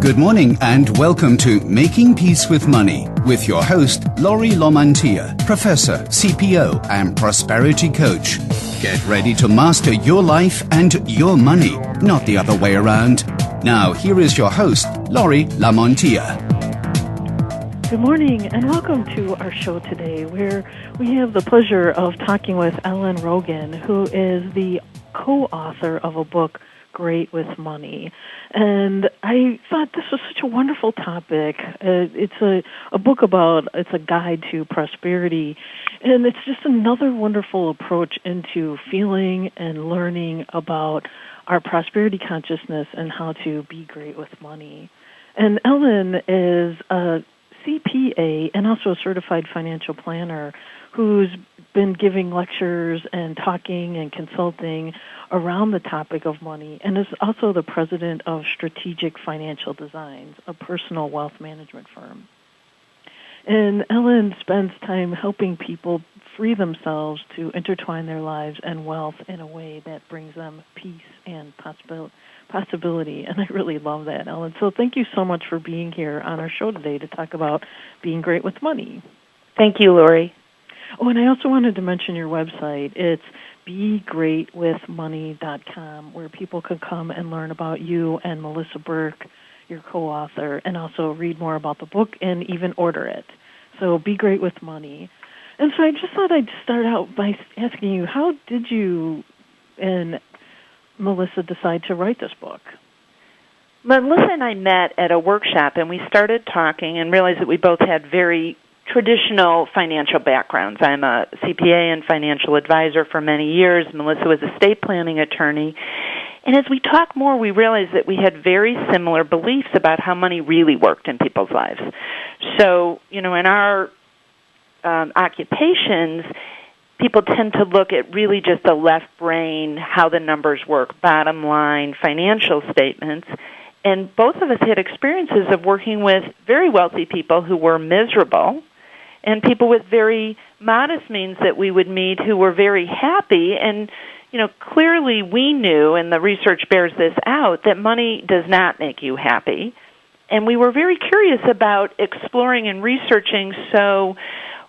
Good morning and welcome to Making Peace with Money with your host, Laurie Lomantia, Professor, CPO, and Prosperity Coach. Get ready to master your life and your money, not the other way around. Now, here is your host, Laurie Lamontia. Good morning and welcome to our show today where we have the pleasure of talking with Ellen Rogan, who is the co-author of a book, Great with Money. And I thought this was such a wonderful topic. It's a book it's a guide to prosperity, and it's just another wonderful approach into feeling and learning about our prosperity consciousness and how to be great with money. And Ellen is a CPA and also a certified financial planner who's been giving lectures and talking and consulting around the topic of money, and is also the president of Strategic Financial Designs, a personal wealth management firm. And Ellen spends time helping people free themselves to intertwine their lives and wealth in a way that brings them peace and possibility. And I really love that, Ellen. So thank you so much for being here on our show today to talk about being great with money. Thank you, Laurie. Oh, and I also wanted to mention your website. It's begreatwithmoney.com, where people can come and learn about you and Melissa Burke, your co-author, and also read more about the book and even order it. So Be Great with Money. And so I just thought I'd start out by asking you, how did you and Melissa decide to write this book? Melissa and I met at a workshop, and we started talking and realized that we both had very traditional financial backgrounds. I'm a CPA and financial advisor for many years. Melissa was a estate planning attorney. And as we talked more, we realized that we had very similar beliefs about how money really worked in people's lives. So, in our occupations, people tend to look at really just the left brain, how the numbers work, bottom line, financial statements. And both of us had experiences of working with very wealthy people who were miserable and people with very modest means that we would meet who were very happy. And, clearly we knew, and the research bears this out, that money does not make you happy. And we were very curious about exploring and researching, so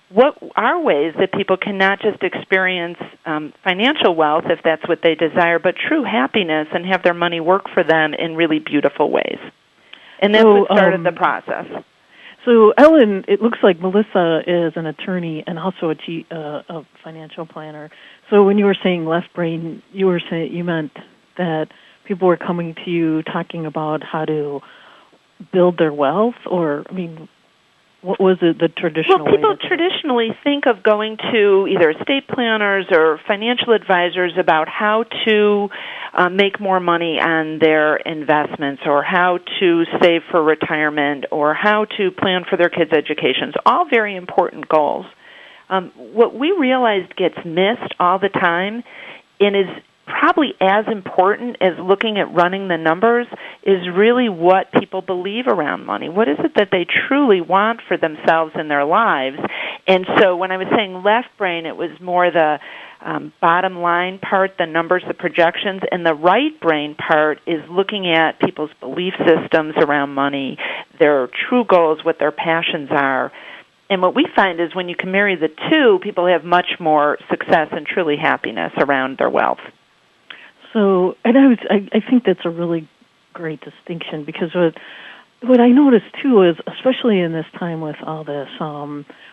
what are ways that people can not just experience financial wealth, if that's what they desire, but true happiness and have their money work for them in really beautiful ways. And that's what started the process. So, Ellen, it looks like Melissa is an attorney and also a financial planner. So when you were saying left brain, you meant that people were coming to you talking about how to build their wealth, or, what was it, the traditional way? Well, people traditionally think of going to either estate planners or financial advisors about how to make more money on their investments, or how to save for retirement, or how to plan for their kids' educations. All very important goals. What we realized gets missed all the time and is probably as important as looking at running the numbers is really what people believe around money. What is it that they truly want for themselves in their lives? And so when I was saying left brain, it was more the bottom line part, the numbers, the projections, and the right brain part is looking at people's belief systems around money, their true goals, what their passions are. And what we find is when you can marry the two, people have much more success and truly happiness around their wealth. So, and I think that's a really great distinction, because what I noticed too is, especially in this time with all this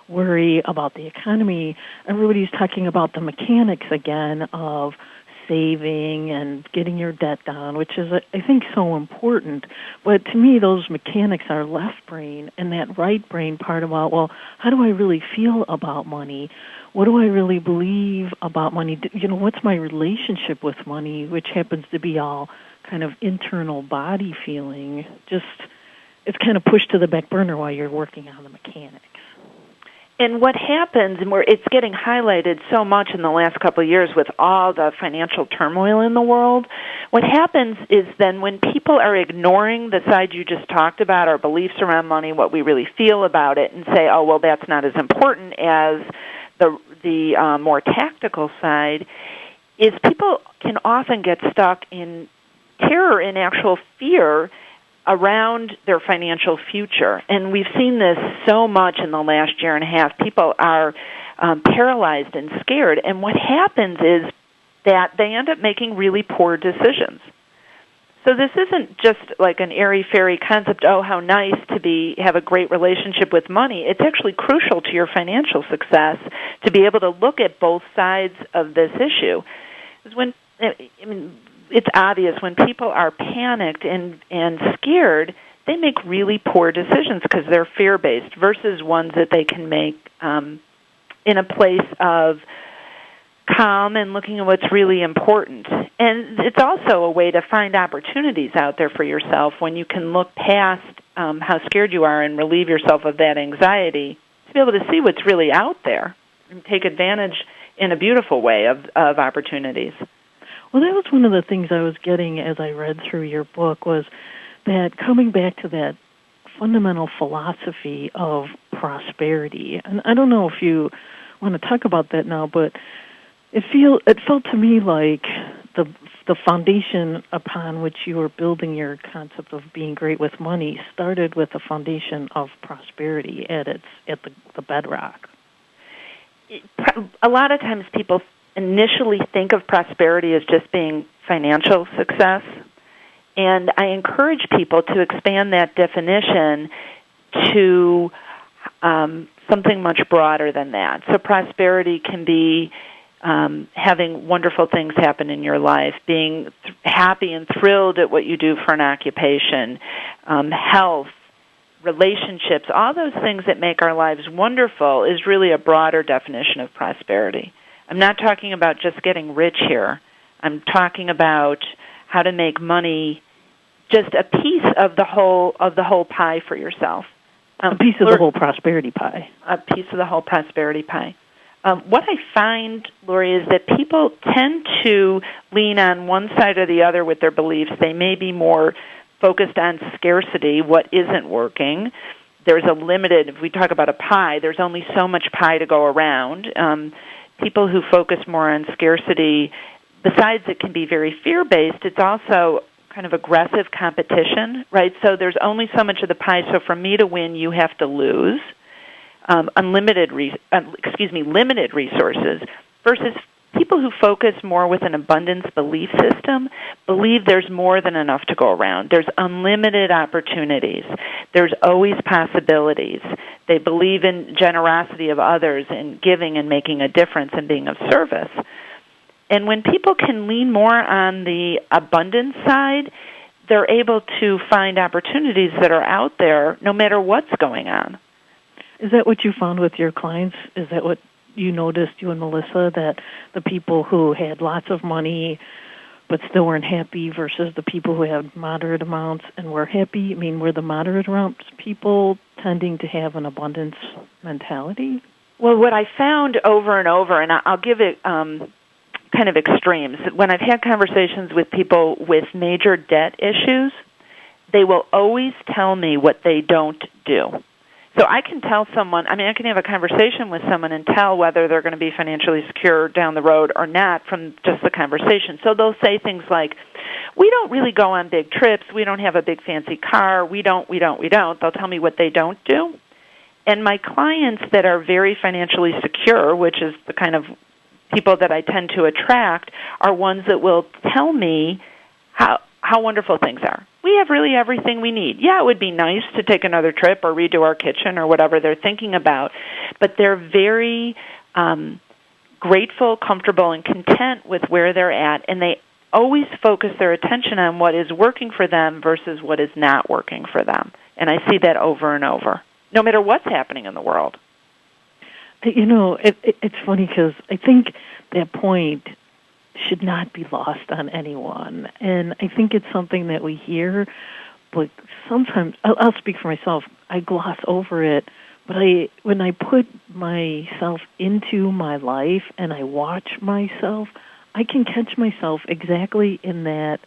worry about the economy, everybody's talking about the mechanics again of saving and getting your debt down, which is, I think, so important. But to me, those mechanics are left brain, and that right brain part about, well, how do I really feel about money? What do I really believe about money? What's my relationship with money, which happens to be all kind of internal body feeling. It's kind of pushed to the back burner while you're working on the mechanics. And what happens, and it's getting highlighted so much in the last couple of years with all the financial turmoil in the world, what happens is then when people are ignoring the side you just talked about, our beliefs around money, what we really feel about it, and say, oh, well, that's not as important as the more tactical side, is people can often get stuck in terror and actual fear around their financial future. And we've seen this so much in the last year and a half. People are paralyzed and scared, and what happens is that they end up making really poor decisions. So this isn't just like an airy-fairy concept, oh, how nice to have a great relationship with money. It's actually crucial to your financial success to be able to look at both sides of this issue. It's obvious when people are panicked and scared, they make really poor decisions because they're fear-based versus ones that they can make in a place of calm and looking at what's really important. And it's also a way to find opportunities out there for yourself when you can look past how scared you are and relieve yourself of that anxiety to be able to see what's really out there and take advantage in a beautiful way of opportunities. Well, that was one of the things I was getting as I read through your book, was that coming back to that fundamental philosophy of prosperity. And I don't know if you want to talk about that now, but it felt to me like the foundation upon which you were building your concept of being great with money started with the foundation of prosperity at the bedrock. A lot of times people initially think of prosperity as just being financial success, and I encourage people to expand that definition to something much broader than that. So prosperity can be having wonderful things happen in your life, being happy and thrilled at what you do for an occupation, health, relationships, all those things that make our lives wonderful is really a broader definition of prosperity. I'm not talking about just getting rich here. I'm talking about how to make money just a piece of the whole pie for yourself. A piece of the whole prosperity pie. A piece of the whole prosperity pie. What I find, Lori, is that people tend to lean on one side or the other with their beliefs. They may be more focused on scarcity, what isn't working. There's a limited, if we talk about a pie, there's only so much pie to go around. People who focus more on scarcity, besides it can be very fear-based, it's also kind of aggressive competition, right? So there's only so much of the pie, so for me to win, you have to lose. Limited resources, versus people who focus more with an abundance belief system believe there's more than enough to go around. There's unlimited opportunities. There's always possibilities. They believe in generosity of others and giving and making a difference and being of service. And when people can lean more on the abundance side, they're able to find opportunities that are out there no matter what's going on. Is that what you found with your clients? Is that what you noticed, you and Melissa, that the people who had lots of money but still weren't happy versus the people who had moderate amounts and were happy? I mean, were the moderate amounts people tending to have an abundance mentality? Well, what I found over and over, and I'll give it kind of extremes. When I've had conversations with people with major debt issues, they will always tell me what they don't do. So I can tell someone, I can have a conversation with someone and tell whether they're going to be financially secure down the road or not from just the conversation. So they'll say things like, we don't really go on big trips, we don't have a big fancy car, we don't. They'll tell me what they don't do. And my clients that are very financially secure, which is the kind of people that I tend to attract, are ones that will tell me how wonderful things are. We have really everything we need. Yeah, it would be nice to take another trip or redo our kitchen or whatever they're thinking about, but they're very grateful, comfortable, and content with where they're at, and they always focus their attention on what is working for them versus what is not working for them. And I see that over and over, no matter what's happening in the world. You know, it's funny because I think that point should not be lost on anyone. And I think it's something that we hear, but sometimes, I'll speak for myself, I gloss over it, but when I put myself into my life and I watch myself, I can catch myself exactly in that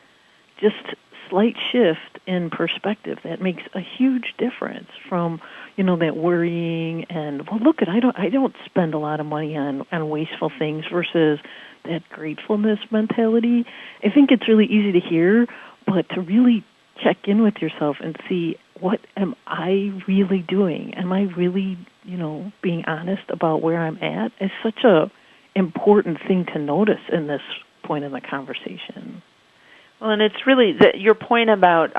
just slight shift in perspective that makes a huge difference from, that worrying and, well, look, I don't spend a lot of money on wasteful things versus that gratefulness mentality. I think it's really easy to hear, but to really check in with yourself and see, what am I really doing? Am I really, being honest about where I'm at? It's such a important thing to notice in this point in the conversation. Well, and it's really your point about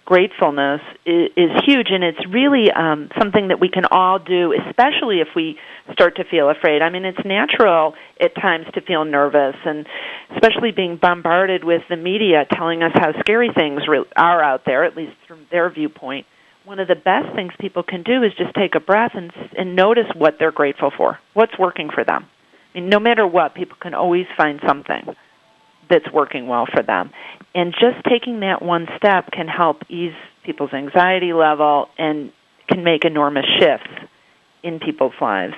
gratefulness is huge, and it's really something that we can all do, especially if we start to feel afraid. I mean, it's natural at times to feel nervous, and especially being bombarded with the media telling us how scary things are out there, at least from their viewpoint. One of the best things people can do is just take a breath and notice what they're grateful for, what's working for them. I mean, no matter what, people can always find something that's working well for them. And just taking that one step can help ease people's anxiety level and can make enormous shifts in people's lives.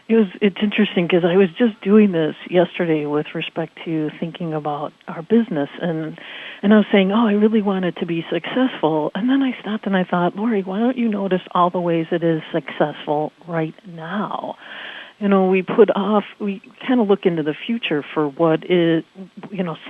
It's interesting because I was just doing this yesterday with respect to thinking about our business, and I was saying, I really want it to be successful. And then I stopped and I thought, Lori, why don't you notice all the ways it is successful right now? We we kind of look into the future for what is,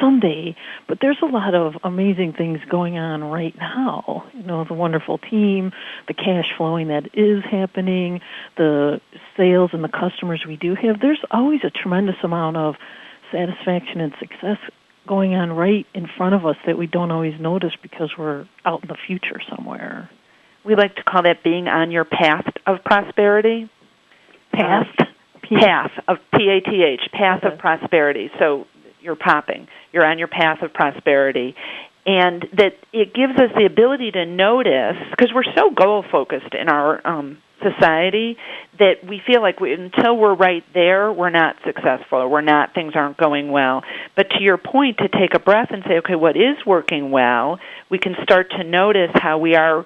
someday, but there's a lot of amazing things going on right now. The wonderful team, the cash flowing that is happening, the sales and the customers we do have. There's always a tremendous amount of satisfaction and success going on right in front of us that we don't always notice because we're out in the future somewhere. We like to call that being on your path of prosperity. Path of P-A-T-H, path of prosperity. So you're popping. You're on your path of prosperity. And that it gives us the ability to notice, because we're so goal-focused in our society that we feel like until we're right there, we're not successful, or things aren't going well. But to your point, to take a breath and say, okay, what is working well, we can start to notice how we are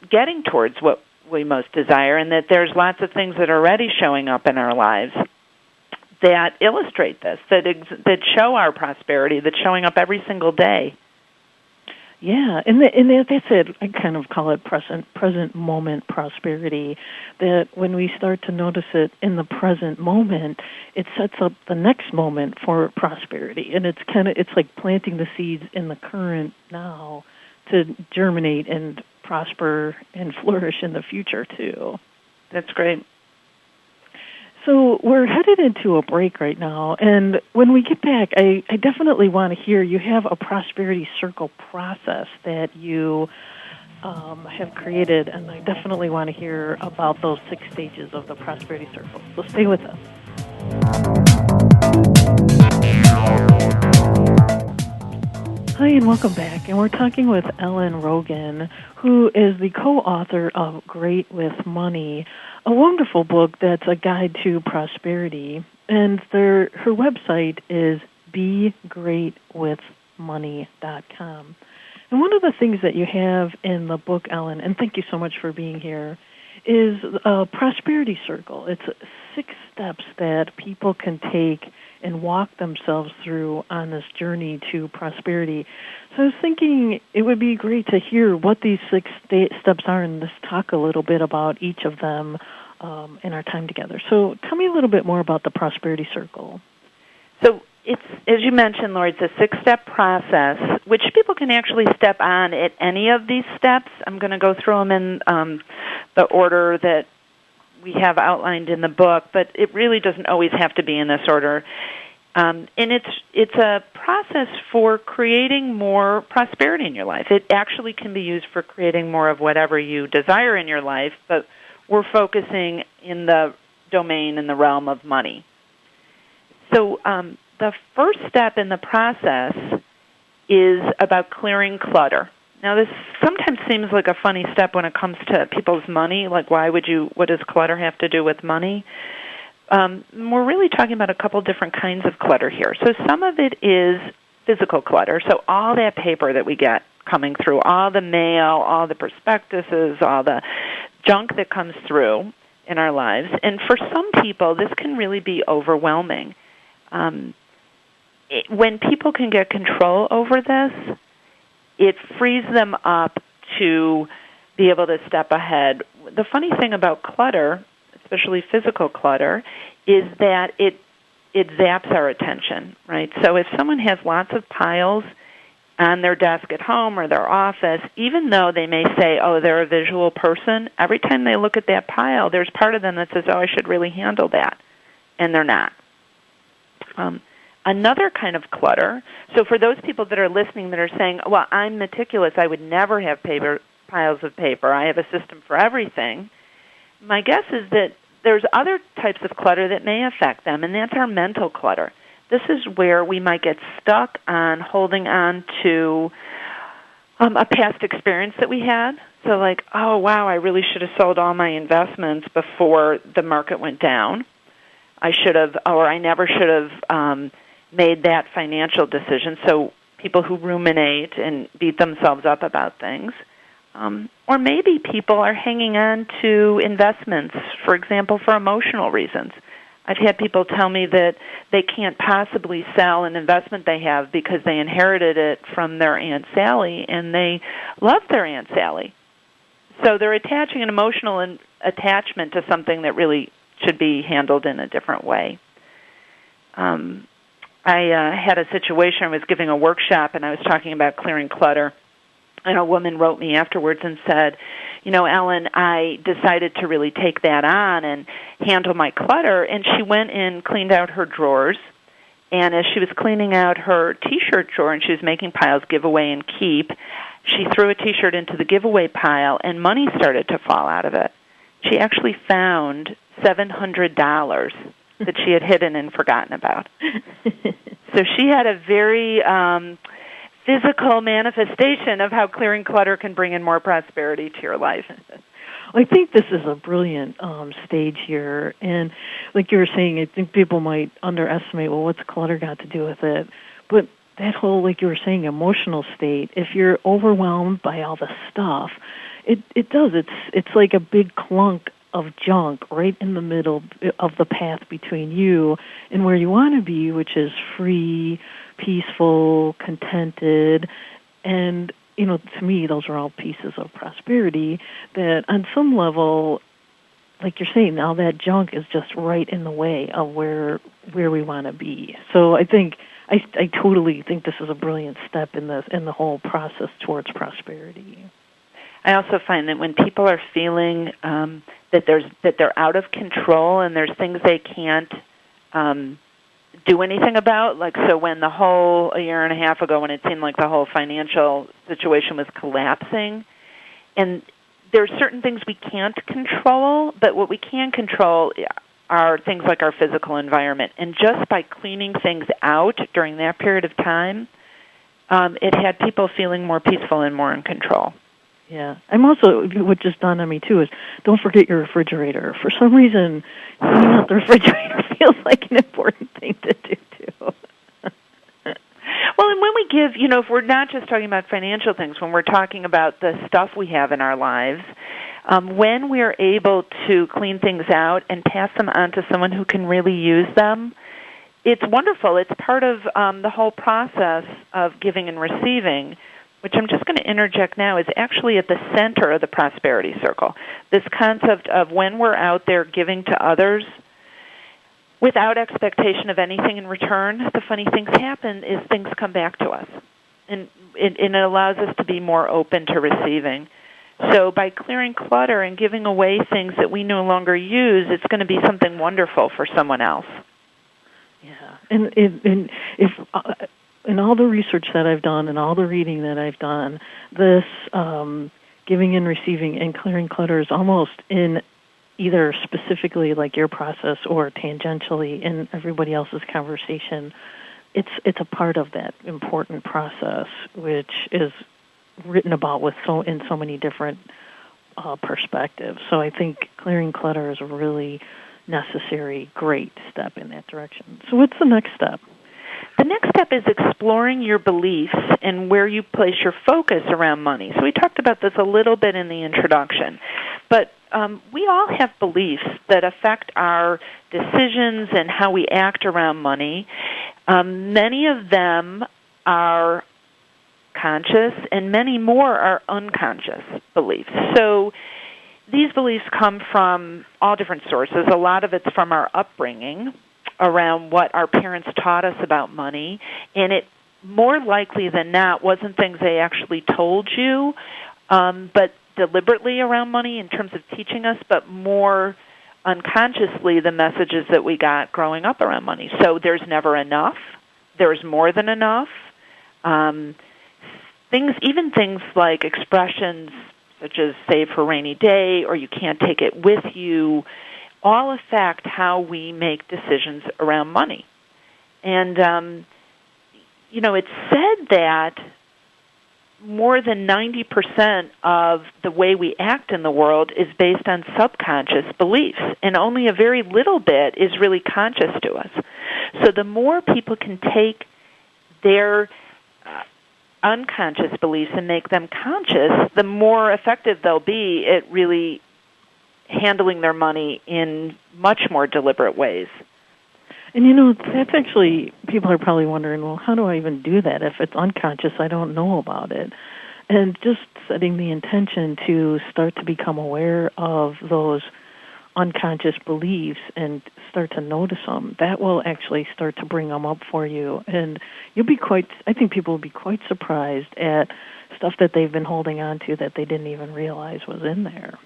getting towards what we most desire, and that there's lots of things that are already showing up in our lives that illustrate this, that show our prosperity, that's showing up every single day. Yeah, and that's it. I kind of call it present moment prosperity, that when we start to notice it in the present moment, it sets up the next moment for prosperity. And it's like planting the seeds in the current now to germinate and prosper and flourish in the future, too. That's great. So we're headed into a break right now, and when we get back, I definitely want to hear, you have a prosperity circle process that you have created, and I definitely want to hear about those 6 stages of the prosperity circle. So stay with us. Hi, and welcome back. And we're talking with Ellen Rogan, who is the co-author of Great with Money, a wonderful book that's a guide to prosperity. And her website is begreatwithmoney.com. And one of the things that you have in the book, Ellen, and thank you so much for being here, is a prosperity circle. It's 6 steps that people can take and walk themselves through on this journey to prosperity. So I was thinking it would be great to hear what these 6 steps are, and let's talk a little bit about each of them in our time together. So tell me a little bit more about the prosperity circle. So it's, as you mentioned, Lori, it's a 6-step process, which people can actually step on at any of these steps. I'm going to go through them in the order that we have outlined in the book, but it really doesn't always have to be in this order. And it's a process for creating more prosperity in your life. It actually can be used for creating more of whatever you desire in your life, but we're focusing in the domain, in the realm of money. So the first step in the process is about clearing clutter. Now, this sometimes seems like a funny step when it comes to people's money, like what does clutter have to do with money? We're really talking about a couple different kinds of clutter here. So some of it is physical clutter, so all that paper that we get coming through, all the mail, all the prospectuses, all the junk that comes through in our lives. And for some people, this can really be overwhelming. When people can get control over this, it frees them up to be able to step ahead. The funny thing about clutter, especially physical clutter, is that it zaps our attention, right? So if someone has lots of piles on their desk at home or their office, even though they may say, oh, they're a visual person, every time they look at that pile, there's part of them that says, oh, I should really handle that, and they're not. Another kind of clutter, so for those people that are listening that are saying, well, I'm meticulous, I would never have piles of paper, I have a system for everything, my guess is that there's other types of clutter that may affect them, and that's our mental clutter. This is where we might get stuck on holding on to a past experience that we had. So like, oh, wow, I really should have sold all my investments before the market went down. I should have, or I never should have made that financial decision. So people who ruminate and beat themselves up about things. Or maybe people are hanging on to investments, for example, for emotional reasons. I've had people tell me that they can't possibly sell an investment they have because they inherited it from their Aunt Sally, and they love their Aunt Sally. So they're attaching an emotional attachment to something that really should be handled in a different way. I had a situation, I was giving a workshop, and I was talking about clearing clutter. And a woman wrote me afterwards and said, you know, Ellen, I decided to really take that on and handle my clutter. And she went and cleaned out her drawers. And as she was cleaning out her T-shirt drawer and she was making piles, giveaway and keep, she threw a T-shirt into the giveaway pile and money started to fall out of it. She actually found $700 that she had hidden and forgotten about. So she had a very physical manifestation of how clearing clutter can bring in more prosperity to your life. I think this is a brilliant stage here. And like you were saying, I think people might underestimate, well, what's clutter got to do with it? But that whole, like you were saying, emotional state, if you're overwhelmed by all the stuff, it does. It's like a big clunk of junk right in the middle of the path between you and where you want to be, which is free, peaceful, contented, and, you know, to me, those are all pieces of prosperity that on some level, like you're saying, now that junk is just right in the way of where we want to be. So I think, I totally think this is a brilliant step in the whole process towards prosperity. I also find that when people are feeling that they're out of control and there's things they can't do anything about, like so when a year and a half ago when it seemed like the whole financial situation was collapsing, and there's certain things we can't control, but what we can control are things like our physical environment. And just by cleaning things out during that period of time, it had people feeling more peaceful and more in control. Yeah. I'm also, what just dawned on me, too, is don't forget your refrigerator. For some reason, cleaning out the refrigerator feels like an important thing to do, too. Well, and when we give, you know, if we're not just talking about financial things, when we're talking about the stuff we have in our lives, when we're able to clean things out and pass them on to someone who can really use them, it's wonderful. It's part of the whole process of giving and receiving, which I'm just going to interject now, is actually at the center of the prosperity circle. This concept of when we're out there giving to others without expectation of anything in return, the funny things happen is things come back to us. And it allows us to be more open to receiving. So by clearing clutter and giving away things that we no longer use, it's going to be something wonderful for someone else. Yeah. And if... in all the research that I've done and all the reading that I've done, this giving and receiving and clearing clutter is almost in either specifically like your process or tangentially in everybody else's conversation. It's a part of that important process, which is written about in so many different perspectives. So I think clearing clutter is a really necessary, great step in that direction. So what's the next step? The next step is exploring your beliefs and where you place your focus around money. So we talked about this a little bit in the introduction, but we all have beliefs that affect our decisions and how we act around money. Many of them are conscious, and many more are unconscious beliefs. So these beliefs come from all different sources. A lot of it's from our upbringing, around what our parents taught us about money, and it more likely than not wasn't things they actually told you, but deliberately around money in terms of teaching us, but more unconsciously the messages that we got growing up around money. So there's never enough. There's more than enough. Even things like expressions such as save for a rainy day or you can't take it with you, all affect how we make decisions around money. And, it's said that more than 90% of the way we act in the world is based on subconscious beliefs, and only a very little bit is really conscious to us. So the more people can take their unconscious beliefs and make them conscious, the more effective they'll be at really handling their money in much more deliberate ways. And that's actually, people are probably wondering, well, how do I even do that? If it's unconscious, I don't know about it. And just setting the intention to start to become aware of those unconscious beliefs and start to notice them, that will actually start to bring them up for you. And I think people will be quite surprised at stuff that they've been holding on to that they didn't even realize was in there.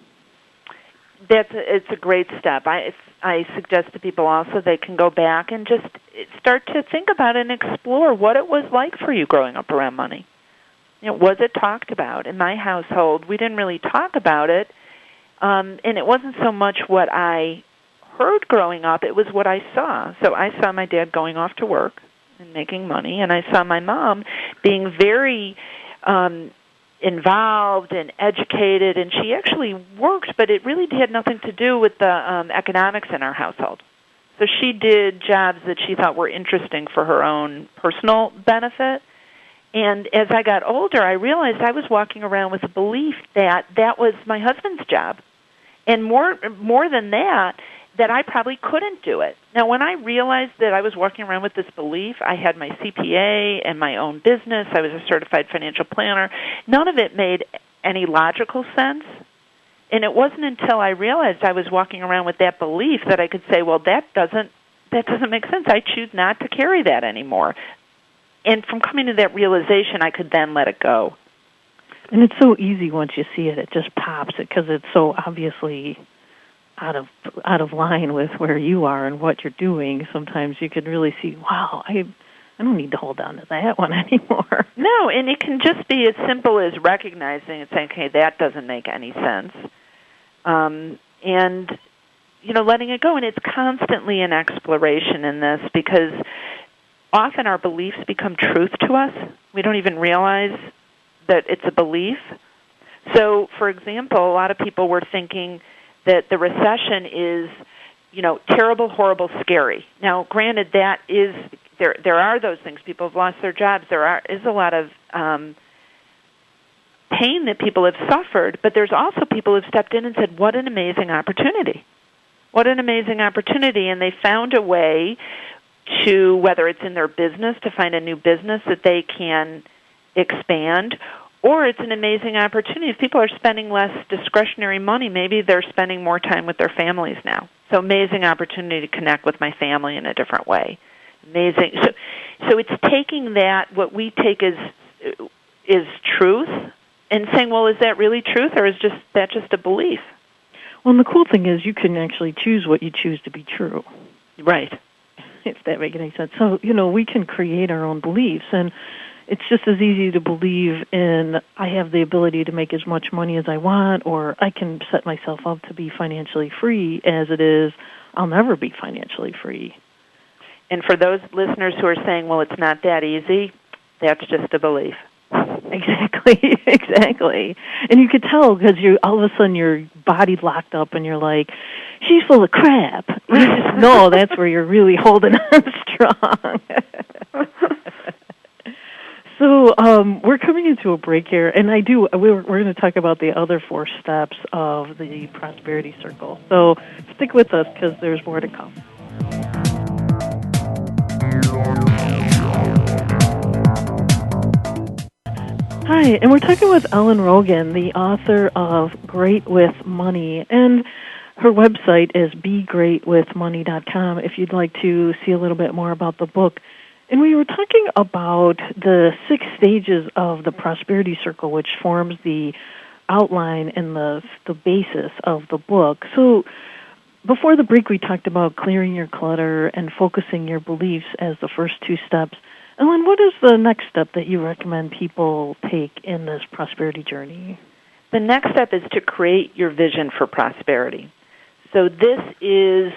It's a great step. I suggest to people also they can go back and just start to think about and explore what it was like for you growing up around money. Was it talked about? In my household, we didn't really talk about it, and it wasn't so much what I heard growing up, it was what I saw. So I saw my dad going off to work and making money, and I saw my mom being very involved and educated, and she actually worked, but it really had nothing to do with the economics in our household. So she did jobs that she thought were interesting for her own personal benefit. And as I got older, I realized I was walking around with a belief that that was my husband's job. And more than that I probably couldn't do it. Now, when I realized that I was walking around with this belief, I had my CPA and my own business. I was a certified financial planner. None of it made any logical sense. And it wasn't until I realized I was walking around with that belief that I could say, well, that doesn't make sense. I choose not to carry that anymore. And from coming to that realization, I could then let it go. And it's so easy once you see it. It just pops it because it's so obviously out of line with where you are and what you're doing. Sometimes you could really see, wow, I don't need to hold on to that one anymore. No, and it can just be as simple as recognizing and saying, okay, that doesn't make any sense. And, letting it go. And it's constantly an exploration in this because often our beliefs become truth to us. We don't even realize that it's a belief. So, for example, a lot of people were thinking that the recession is, terrible, horrible, scary. Now, granted, that is there are those things. People have lost their jobs. There is a lot of pain that people have suffered, but there's also people who have stepped in and said, what an amazing opportunity. What an amazing opportunity. And they found a way to, whether it's in their business, to find a new business that they can expand, or it's an amazing opportunity. If people are spending less discretionary money, maybe they're spending more time with their families now. So amazing opportunity to connect with my family in a different way. Amazing. So it's taking that, what we take is truth, and saying, well, is that really truth, or is that just a belief? Well, and the cool thing is you can actually choose what you choose to be true. Right. If that makes any sense. So, we can create our own beliefs, and it's just as easy to believe in I have the ability to make as much money as I want, or I can set myself up to be financially free, as it is I'll never be financially free. And for those listeners who are saying, well, it's not that easy, that's just a belief. Exactly. And you could tell because all of a sudden your body locked up and you're like, she's full of crap. You just know that's where you're really holding on strong. So we're coming into a break here, and we're going to talk about the other 4 steps of the prosperity circle. So stick with us because there's more to come. Hi, and we're talking with Ellen Rogan, the author of Great with Money, and her website is begreatwithmoney.com if you'd like to see a little bit more about the book. And we were talking about the 6 stages of the prosperity circle, which forms the outline and the basis of the book. So before the break, we talked about clearing your clutter and focusing your beliefs as the first 2 steps. Ellen, what is the next step that you recommend people take in this prosperity journey? The next step is to create your vision for prosperity. So this is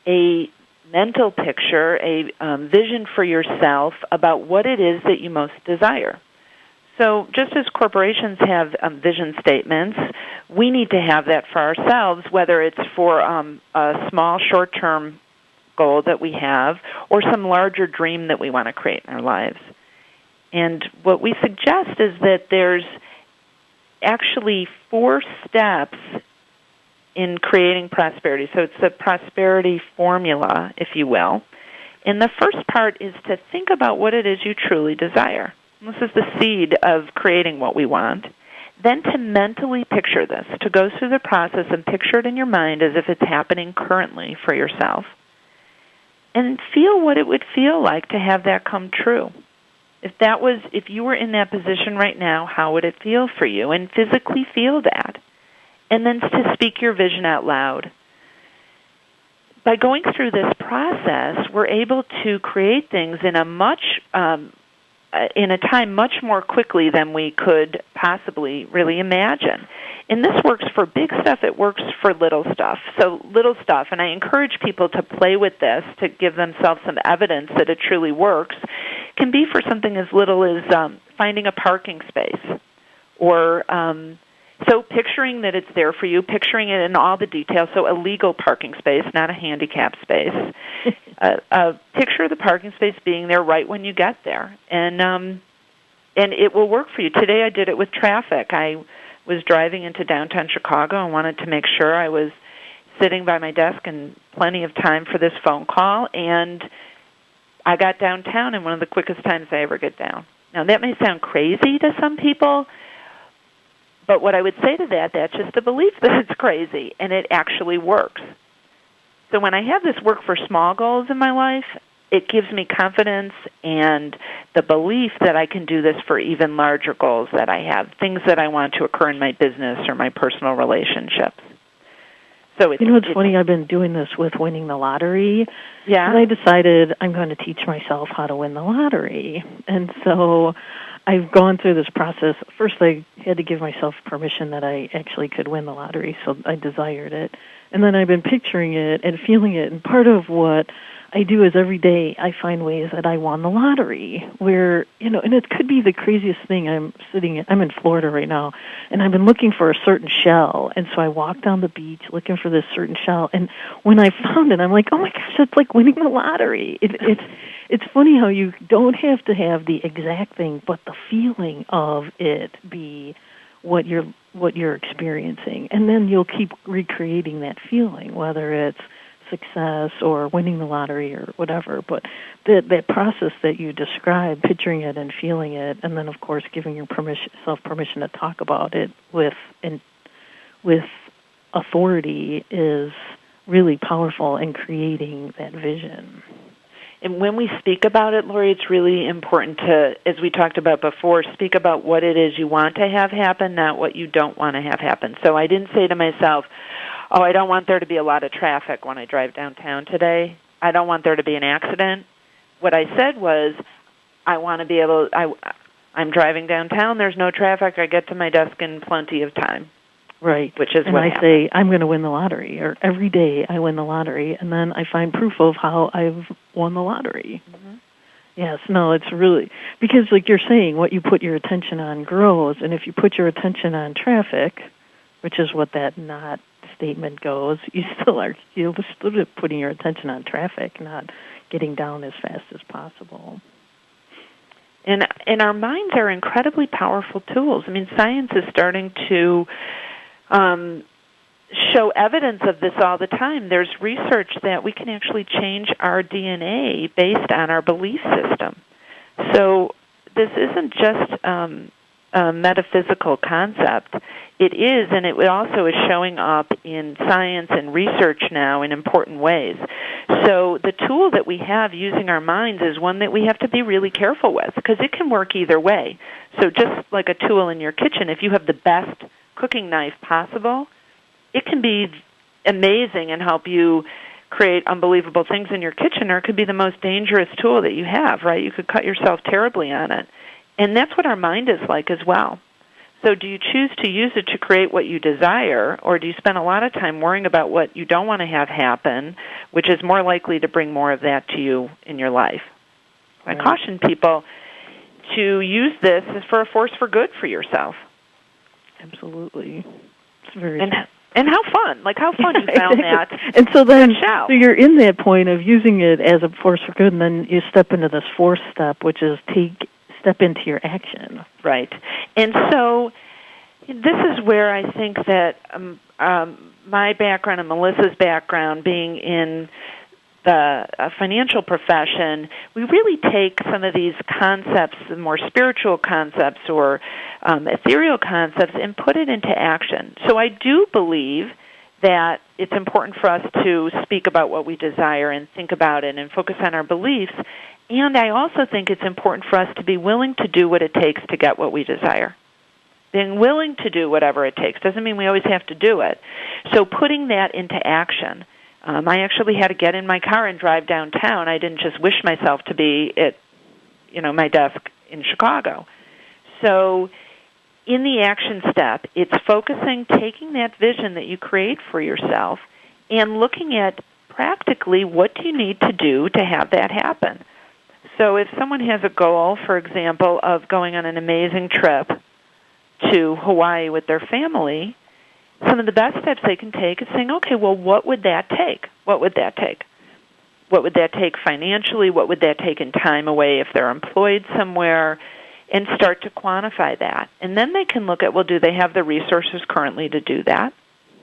a mental picture, a vision for yourself about what it is that you most desire. So just as corporations have vision statements, we need to have that for ourselves, whether it's for a small short-term goal that we have or some larger dream that we want to create in our lives. And what we suggest is that there's actually 4 steps in creating prosperity. So it's a prosperity formula, if you will. And the first part is to think about what it is you truly desire. This is the seed of creating what we want. Then to mentally picture this, to go through the process and picture it in your mind as if it's happening currently for yourself. And feel what it would feel like to have that come true. If you were in that position right now, how would it feel for you? And physically feel that. And then to speak your vision out loud. By going through this process, we're able to create things in a time much more quickly than we could possibly really imagine. And this works for big stuff. It works for little stuff. So little stuff, and I encourage people to play with this to give themselves some evidence that it truly works, can be for something as little as finding a parking space. Or so picturing that it's there for you, picturing it in all the details, so a legal parking space, not a handicap space. Picture the parking space being there right when you get there. And it will work for you. Today I did it with traffic. I was driving into downtown Chicago and wanted to make sure I was sitting by my desk and plenty of time for this phone call, and I got downtown in one of the quickest times I ever get down. Now, that may sound crazy to some people, but what I would say to that's just a belief that it's crazy, and it actually works. So when I have this work for small goals in my life, it gives me confidence and the belief that I can do this for even larger goals that I have, things that I want to occur in my business or my personal relationships. So it's funny? I've been doing this with winning the lottery. Yeah. And I decided I'm going to teach myself how to win the lottery. And so I've gone through this process. First, I had to give myself permission that I actually could win the lottery, so I desired it. And then I've been picturing it and feeling it. And part of what I do is every day I find ways that I won the lottery where, and it could be the craziest thing. I'm in Florida right now, and I've been looking for a certain shell. And so I walked down the beach looking for this certain shell. And when I found it, I'm like, oh my gosh, that's like winning the lottery. It's funny how you don't have to have the exact thing, but the feeling of it be what you're experiencing. And then you'll keep recreating that feeling, whether it's success or winning the lottery or whatever. But that process that you described, picturing it and feeling it, and then, of course, giving yourself permission to talk about it with authority is really powerful in creating that vision. And when we speak about it, Lori, it's really important to, as we talked about before, speak about what it is you want to have happen, not what you don't want to have happen. So I didn't say to myself, oh, I don't want there to be a lot of traffic when I drive downtown today. I don't want there to be an accident. What I said was, I want to be able, I'm driving downtown, there's no traffic, I get to my desk in plenty of time. Right. Which is and what I happens. say, I'm going to win the lottery, or every day I win the lottery, and then I find proof of how I've won the lottery. Mm-hmm. Yes, no, it's really, because like you're saying, what you put your attention on grows, and if you put your attention on traffic, which is what that not statement goes, you're still putting your attention on traffic, not getting down as fast as possible. And our minds are incredibly powerful tools. I mean, science is starting to show evidence of this all the time. There's research that we can actually change our DNA based on our belief system. So this isn't just a a metaphysical concept. It is, and it also is showing up in science and research now in important ways. So the tool that we have using our minds is one that we have to be really careful with, because it can work either way. So just like a tool in your kitchen, if you have the best cooking knife possible, it can be amazing and help you create unbelievable things in your kitchen, or it could be the most dangerous tool that you have, right? You could cut yourself terribly on it. And that's what our mind is like as well. So do you choose to use it to create what you desire, or do you spend a lot of time worrying about what you don't want to have happen, which is more likely to bring more of that to you in your life? I caution people to use this as for a force for good for yourself. Absolutely. It's very and how fun. Like, how fun you found that. And so then so you're in that point of using it as a force for good, and then you step into this fourth step, which is step into your action. Right. And so this is where I think that my background and Melissa's background, being in the financial profession, we really take some of these concepts, the more spiritual concepts or ethereal concepts, and put it into action. So I do believe that it's important for us to speak about what we desire and think about it and focus on our beliefs. And I also think it's important for us to be willing to do what it takes to get what we desire. Being willing to do whatever it takes doesn't mean we always have to do it. So putting that into action. I actually had to get in my car and drive downtown. I didn't just wish myself to be at, my desk in Chicago. So in the action step, it's focusing, taking that vision that you create for yourself and looking at practically what do you need to do to have that happen. So if someone has a goal, for example, of going on an amazing trip to Hawaii with their family, some of the best steps they can take is saying, okay, well, what would that take? What would that take? What would that take financially? What would that take in time away if they're employed somewhere? And start to quantify that. And then they can look at, well, do they have the resources currently to do that?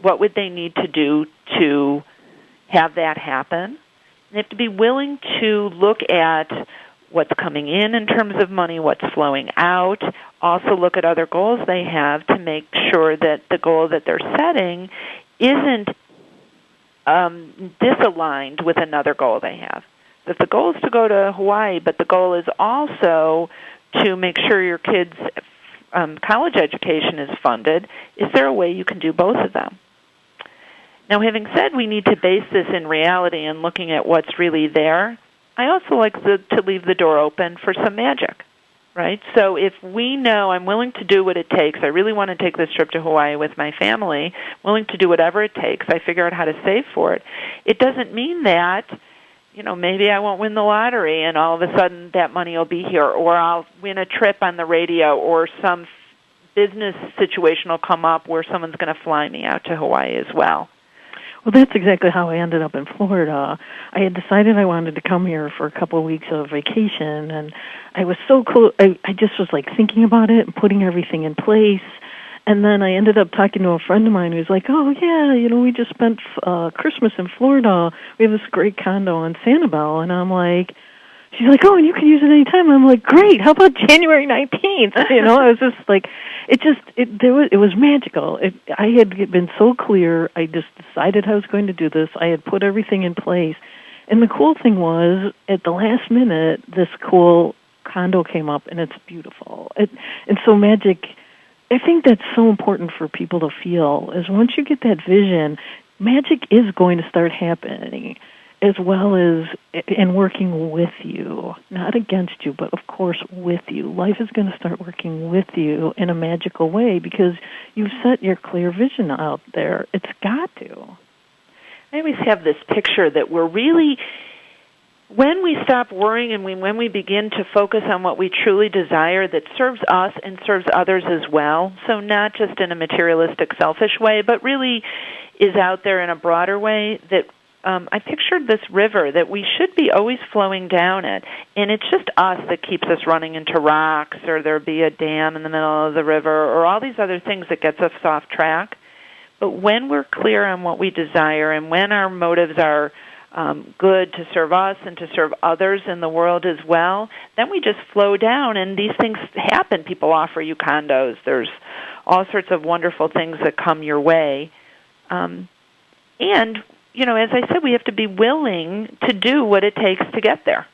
What would they need to do to have that happen? They have to be willing to look at what's coming in terms of money, what's flowing out, also look at other goals they have to make sure that the goal that they're setting isn't disaligned with another goal they have. If the goal is to go to Hawaii, but the goal is also to make sure your kids' college education is funded, is there a way you can do both of them? Now, having said we need to base this in reality and looking at what's really there, I also like to leave the door open for some magic, right? So if we know I'm willing to do what it takes, I really want to take this trip to Hawaii with my family, willing to do whatever it takes, I figure out how to save for it, it doesn't mean that, maybe I won't win the lottery and all of a sudden that money will be here, or I'll win a trip on the radio, or some business situation will come up where someone's going to fly me out to Hawaii as well. Well, that's exactly how I ended up in Florida. I had decided I wanted to come here for a couple of weeks of vacation, and I was so cool. I just was thinking about it and putting everything in place. And then I ended up talking to a friend of mine who's like, oh, yeah, we just spent Christmas in Florida. We have this great condo on Sanibel. And I'm like, she's like, oh, and you can use it anytime. I'm like, great. How about January 19th? I was just like, it was magical. I had been so clear. I just decided I was going to do this. I had put everything in place. And the cool thing was, at the last minute, this cool condo came up, and it's beautiful. And so magic, I think that's so important for people to feel, is once you get that vision, magic is going to start happening, as well as in working with you, not against you, but of course with you. Life is going to start working with you in a magical way because you've set your clear vision out there. It's got to. I always have this picture that we're really, when we stop worrying and when we begin to focus on what we truly desire that serves us and serves others as well, so not just in a materialistic, selfish way, but really is out there in a broader way, that I pictured this river that we should be always flowing down it, and it's just us that keeps us running into rocks, or there'll be a dam in the middle of the river, or all these other things that gets us off track. But when we're clear on what we desire and when our motives are good to serve us and to serve others in the world as well, then we just flow down, and these things happen. People offer you condos. There's all sorts of wonderful things that come your way. And, as I said, we have to be willing to do what it takes to get there,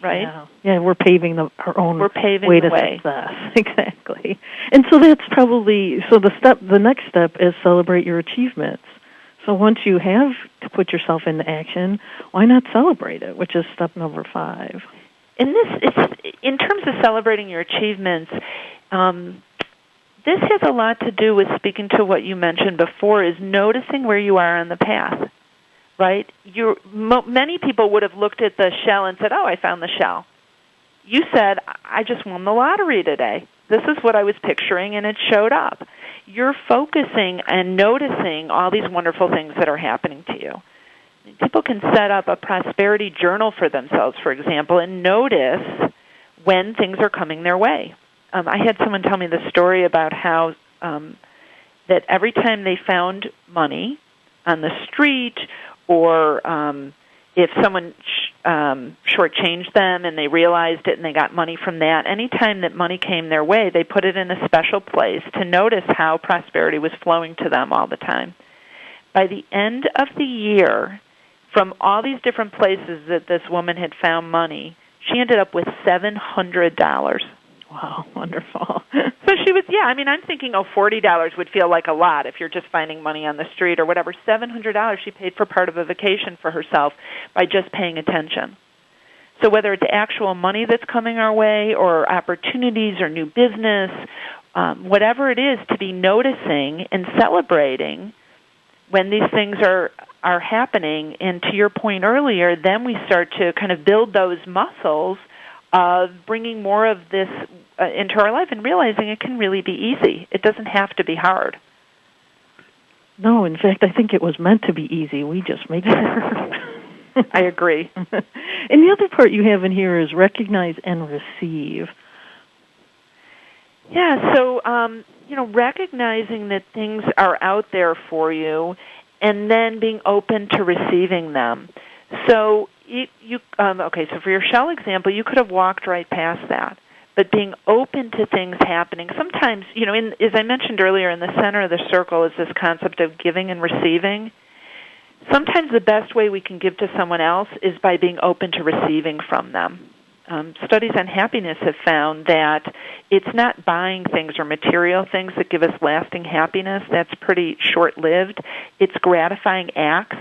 right? Yeah, we're paving our own way to way. success. Exactly. And so that's probably, the next step is celebrate your achievements. So once you have to put yourself into action, why not celebrate it, which is step number 5. In terms of celebrating your achievements, this has a lot to do with speaking to what you mentioned before, is noticing where you are on the path, right? Many people would have looked at the shell and said, oh, I found the shell. You said, I just won the lottery today. This is what I was picturing, and it showed up. You're focusing and noticing all these wonderful things that are happening to you. People can set up a prosperity journal for themselves, for example, and notice when things are coming their way. I had someone tell me the story about how that every time they found money on the street, or if someone shortchanged them and they realized it and they got money from that, any time that money came their way, they put it in a special place to notice how prosperity was flowing to them all the time. By the end of the year, from all these different places that this woman had found money, she ended up with $700. Wow, wonderful. So she was, I'm thinking, $40 would feel like a lot if you're just finding money on the street or whatever. $700 she paid for part of a vacation for herself by just paying attention. So whether it's actual money that's coming our way or opportunities or new business, whatever it is, to be noticing and celebrating when these things are happening. And to your point earlier, then we start to kind of build those muscles of bringing more of this into our life and realizing it can really be easy. It doesn't have to be hard. No, in fact, I think it was meant to be easy. We just make it hard. I agree. And the other part you have in here is recognize and receive. Yeah, so, recognizing that things are out there for you and then being open to receiving them. So, so for your shell example, you could have walked right past that. But being open to things happening, sometimes, as I mentioned earlier, in the center of the circle is this concept of giving and receiving. Sometimes the best way we can give to someone else is by being open to receiving from them. Studies on happiness have found that it's not buying things or material things that give us lasting happiness. That's pretty short-lived. It's gratifying acts,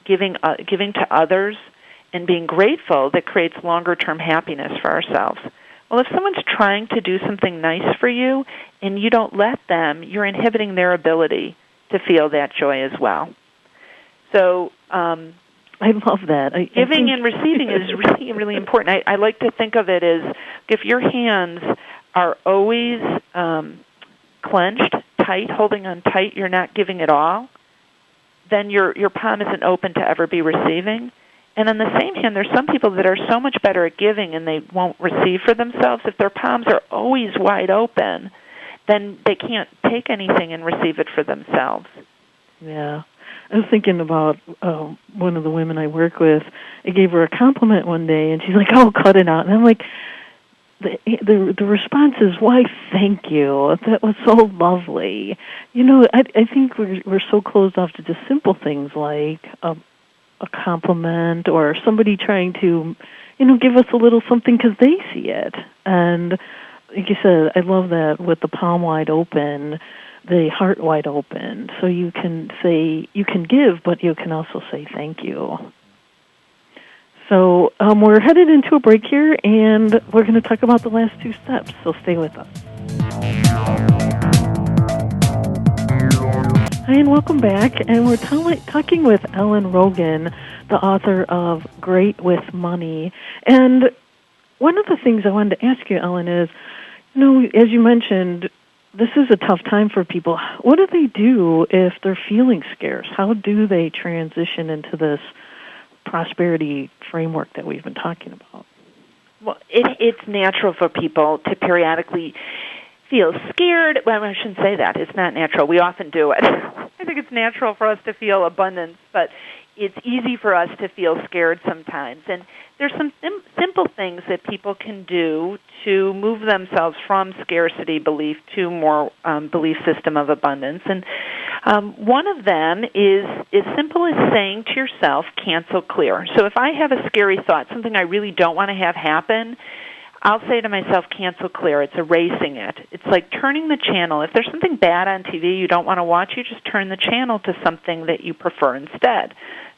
giving to others, and being grateful that creates longer-term happiness for ourselves. Well, if someone's trying to do something nice for you and you don't let them, you're inhibiting their ability to feel that joy as well. So I love that. Giving and receiving is really, really important. I like to think of it as if your hands are always clenched, tight, holding on tight, you're not giving it all, then your palm isn't open to ever be receiving. And on the same hand, there's some people that are so much better at giving and they won't receive for themselves. If their palms are always wide open, then they can't take anything and receive it for themselves. Yeah. I was thinking about one of the women I work with. I gave her a compliment one day, and she's like, "Oh, cut it out." And I'm like, the response is, "Why, thank you. That was so lovely." I think we're so closed off to just simple things like a compliment or somebody trying to, give us a little something because they see it. And like you said, I love that with the palm wide open, the heart wide open, so you can give, but you can also say thank you. So we're headed into a break here, and we're going to talk about the last 2 steps, so stay with us. Hi, and welcome back, and we're talking with Ellen Rogan, the author of Great with Money. And one of the things I wanted to ask you, Ellen, is, as you mentioned, this is a tough time for people. What do they do if they're feeling scarce? How do they transition into this prosperity framework that we've been talking about? Well, it's natural for people to periodically feel scared. Well, I shouldn't say that. It's not natural. We often do it. I think it's natural for us to feel abundance, but it's easy for us to feel scared sometimes. And there's some simple things that people can do to move themselves from scarcity belief to more belief system of abundance. And one of them is as simple as saying to yourself, cancel clear. So if I have a scary thought, something I really don't want to have happen, I'll say to myself, cancel clear. It's erasing it. It's like turning the channel. If there's something bad on TV you don't want to watch, you just turn the channel to something that you prefer instead.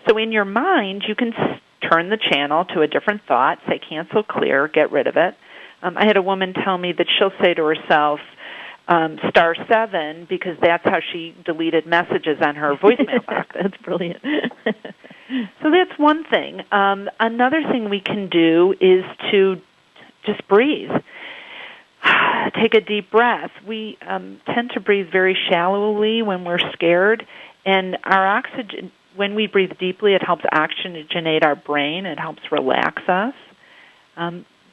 So in your mind, you can turn the channel to a different thought, say cancel clear, get rid of it. I had a woman tell me that she'll say to herself, *7, because that's how she deleted messages on her voicemail box. That's brilliant. So that's one thing. Another thing we can do is to just breathe. Take a deep breath. We tend to breathe very shallowly when we're scared, and our oxygen, when we breathe deeply, it helps oxygenate our brain. It helps relax us.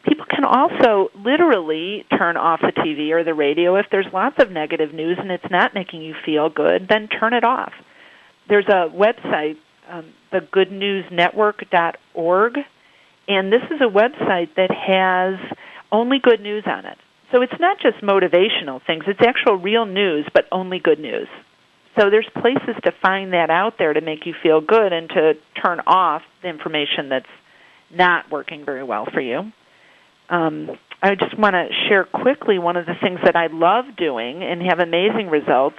People can also literally turn off the TV or the radio. If there's lots of negative news and it's not making you feel good, then turn it off. There's a website, thegoodnewsnetwork.org, and this is a website that has only good news on it. So it's not just motivational things. It's actual real news, but only good news. So there's places to find that out there to make you feel good and to turn off the information that's not working very well for you. I just want to share quickly one of the things that I love doing and have amazing results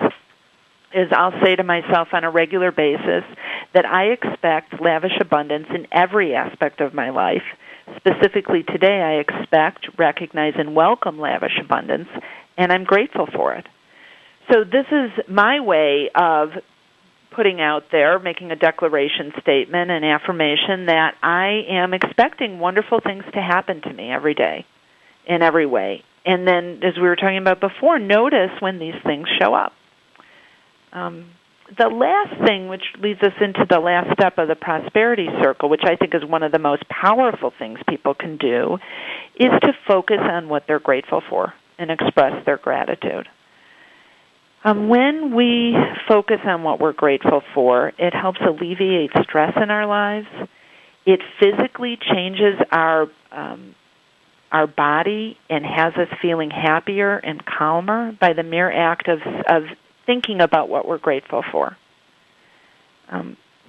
is I'll say to myself on a regular basis that I expect lavish abundance in every aspect of my life. Specifically today, I expect, recognize, and welcome lavish abundance, and I'm grateful for it. So this is my way of putting out there, making a declaration statement, an affirmation that I am expecting wonderful things to happen to me every day in every way. And then, as we were talking about before, notice when these things show up. The last thing, which leads us into the last step of the prosperity circle, which I think is one of the most powerful things people can do, is to focus on what they're grateful for and express their gratitude. When we focus on what we're grateful for, it helps alleviate stress in our lives. It physically changes our body and has us feeling happier and calmer by the mere act of thinking about what we're grateful for.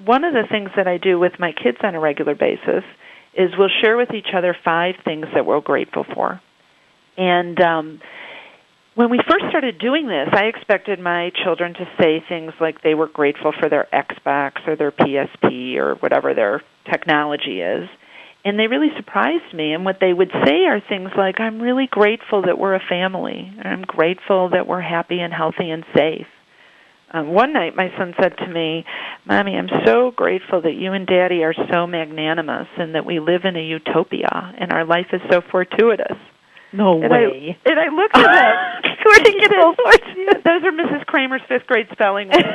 One of the things that I do with my kids on a regular basis is we'll share with each other 5 things that we're grateful for. And when we first started doing this, I expected my children to say things like they were grateful for their Xbox or their PSP or whatever their technology is. And they really surprised me. And what they would say are things like, I'm really grateful that we're a family. I'm grateful that we're happy and healthy and safe. One night my son said to me, Mommy, I'm so grateful that you and Daddy are so magnanimous and that we live in a utopia and our life is so fortuitous. No way. And I looked at him. Where did you get those? Those are Mrs. Kramer's 5th grade spelling words.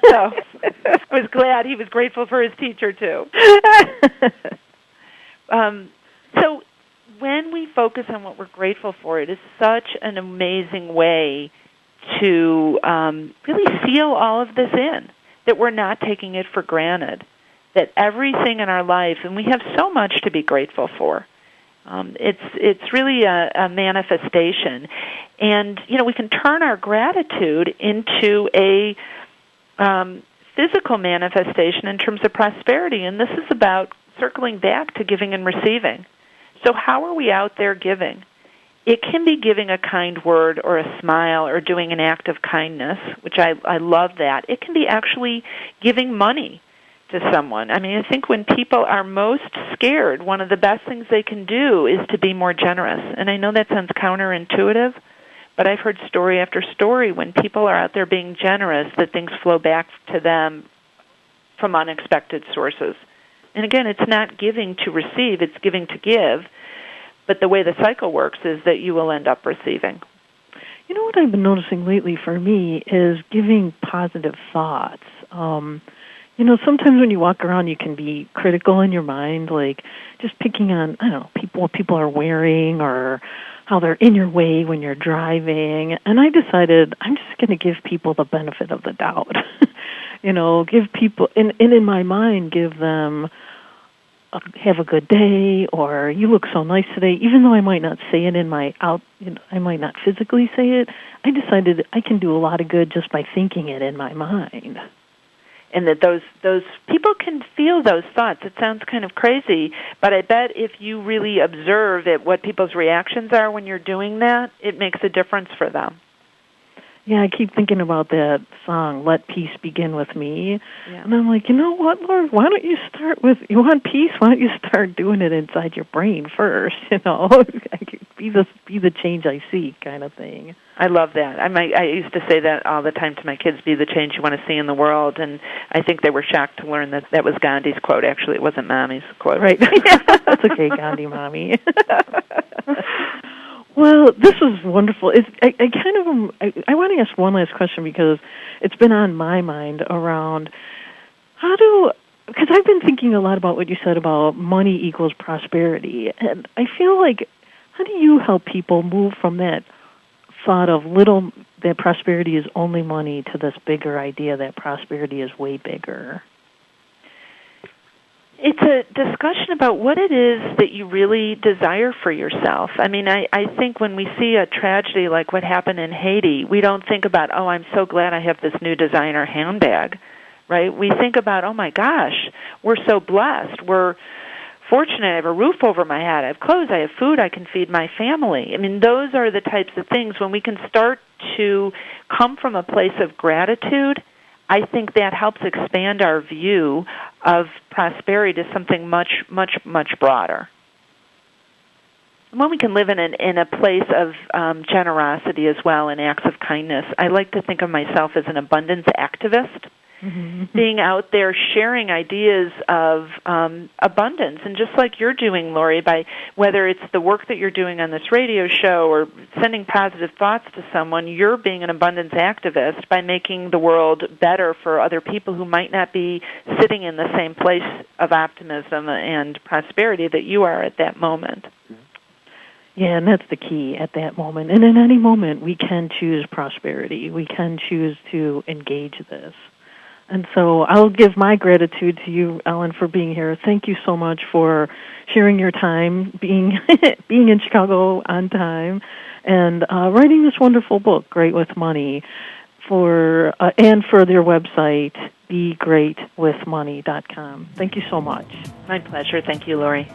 So I was glad he was grateful for his teacher, too. So when we focus on what we're grateful for, it is such an amazing way to really seal all of this in, that we're not taking it for granted, that everything in our life, and we have so much to be grateful for. It's really a manifestation. And, we can turn our gratitude into a physical manifestation in terms of prosperity. And this is about circling back to giving and receiving. So how are we out there giving? It can be giving a kind word or a smile or doing an act of kindness, which I love that. It can be actually giving money to someone. I mean, I think when people are most scared, one of the best things they can do is to be more generous. And I know that sounds counterintuitive, but I've heard story after story when people are out there being generous that things flow back to them from unexpected sources. And again, it's not giving to receive, it's giving to give. But the way the cycle works is that you will end up receiving. You know what I've been noticing lately for me is giving positive thoughts. Sometimes when you walk around, you can be critical in your mind, like just picking on, what people are wearing or how they're in your way when you're driving. And I decided I'm just going to give people the benefit of the doubt. give people, and in my mind, give them have a good day, or you look so nice today, even though I might not say it I might not physically say it. I decided I can do a lot of good just by thinking it in my mind. And that those people can feel those thoughts. It sounds kind of crazy, but I bet if you really observe what people's reactions are when you're doing that, it makes a difference for them. Yeah, I keep thinking about that song, Let Peace Begin With Me. Yeah. And I'm like, you know what, Lord, why don't you start with, you want peace? Why don't you start doing it inside your brain first, be the change I seek kind of thing. I love that. I used to say that all the time to my kids, be the change you want to see in the world, and I think they were shocked to learn that was Gandhi's quote. Actually, it wasn't Mommy's quote. Right. That's okay, Gandhi, Mommy. Well, this was wonderful. I want to ask one last question because it's been on my mind around because I've been thinking a lot about what you said about money equals prosperity, and I feel like, how do you help people move from that thought of that prosperity is only money to this bigger idea that prosperity is way bigger? It's a discussion about what it is that you really desire for yourself. I mean, I think when we see a tragedy like what happened in Haiti, we don't think about, oh, I'm so glad I have this new designer handbag, right? We think about, oh, my gosh, we're so blessed. We're fortunate. I have a roof over my head. I have clothes. I have food. I can feed my family. I mean, those are the types of things when we can start to come from a place of gratitude. I think that helps expand our view of prosperity to something much, much, much broader. And when we can live in a place of generosity as well and acts of kindness, I like to think of myself as an abundance activist. Mm-hmm. Being out there sharing ideas of abundance, and just like you're doing, Lori, by whether it's the work that you're doing on this radio show or sending positive thoughts to someone, you're being an abundance activist by making the world better for other people who might not be sitting in the same place of optimism and prosperity that you are at that moment. Yeah, and that's the key at that moment. And in any moment, we can choose prosperity. We can choose to engage this. And so I'll give my gratitude to you, Ellen, for being here. Thank you so much for sharing your time, being in Chicago on time, and writing this wonderful book, Great with Money, and for their website, begreatwithmoney.com. Thank you so much. My pleasure. Thank you, Lori.